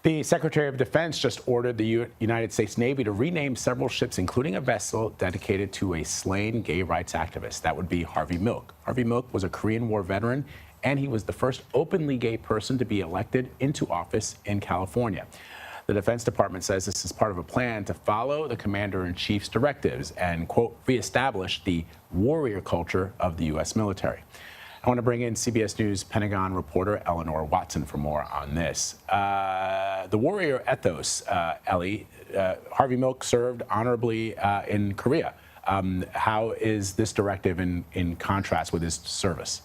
The Secretary of Defense just ordered the United States Navy to rename several ships, including a vessel dedicated to a slain gay rights activist. That would be Harvey Milk. Harvey Milk was a Korean War veteran, and he was the first openly gay person to be elected into office in California. The Defense Department says this is part of a plan to follow the Commander-in-Chief's directives and, quote, reestablish the warrior culture of the U.S. military. I want to bring in CBS News Pentagon reporter Eleanor Watson for more on this. The warrior ethos, Ellie, Harvey Milk served honorably in Korea. How is this directive in contrast with his service?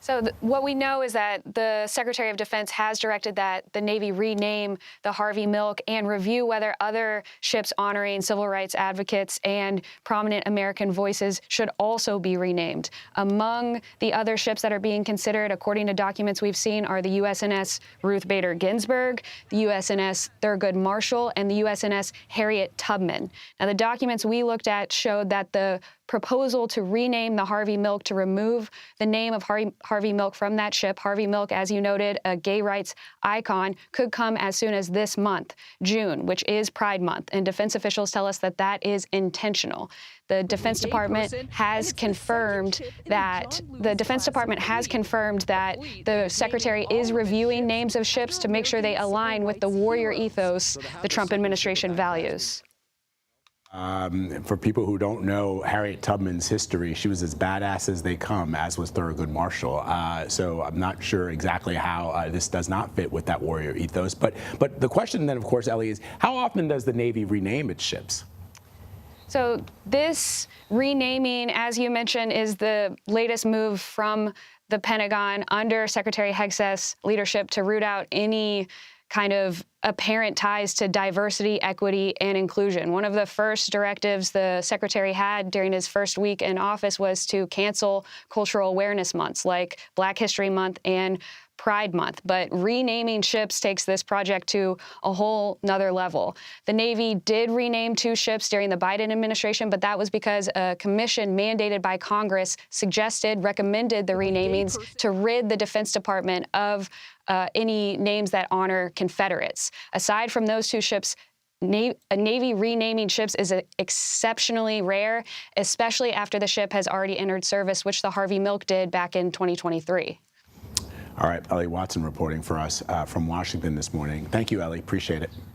So what we know is that the Secretary of Defense has directed that the Navy rename the Harvey Milk and review whether other ships honoring civil rights advocates and prominent American voices should also be renamed. Among the other ships that are being considered, according to documents we've seen, are the USNS Ruth Bader Ginsburg, the USNS Thurgood Marshall, and the USNS Harriet Tubman. Now, the documents we looked at showed that the proposal to rename the Harvey Milk to remove the name of Harvey Milk from that ship. Harvey Milk, as you noted, a gay rights icon, could come as soon as this month, June, which is Pride Month. And defense officials tell us that that is intentional. The Defense Department has confirmed that the Secretary is reviewing names of ships to make sure they align with the warrior ethos the Trump administration values. For people who don't know Harriet Tubman's history, she was as badass as they come, as was Thurgood Marshall. So I'm not sure exactly how this does not fit with that warrior ethos. But the question then, of course, Ellie, is how often does the Navy rename its ships? So this renaming, as you mentioned, is the latest move from the Pentagon under Secretary Hegseth's leadership to root out any kind of apparent ties to diversity, equity, and inclusion. One of the first directives the Secretary had during his first week in office was to cancel cultural awareness months like Black History Month and Pride Month. But renaming ships takes this project to a whole nother level. The Navy did rename 2 ships during the Biden administration, but that was because a commission mandated by Congress recommended the renamings to rid the Defense Department of any names that honor Confederates. Aside from those 2 ships, a Navy renaming ships is exceptionally rare, especially after the ship has already entered service, which the Harvey Milk did back in 2023. All right, Ellie Watson reporting for us from Washington this morning. Thank you, Ellie. Appreciate it.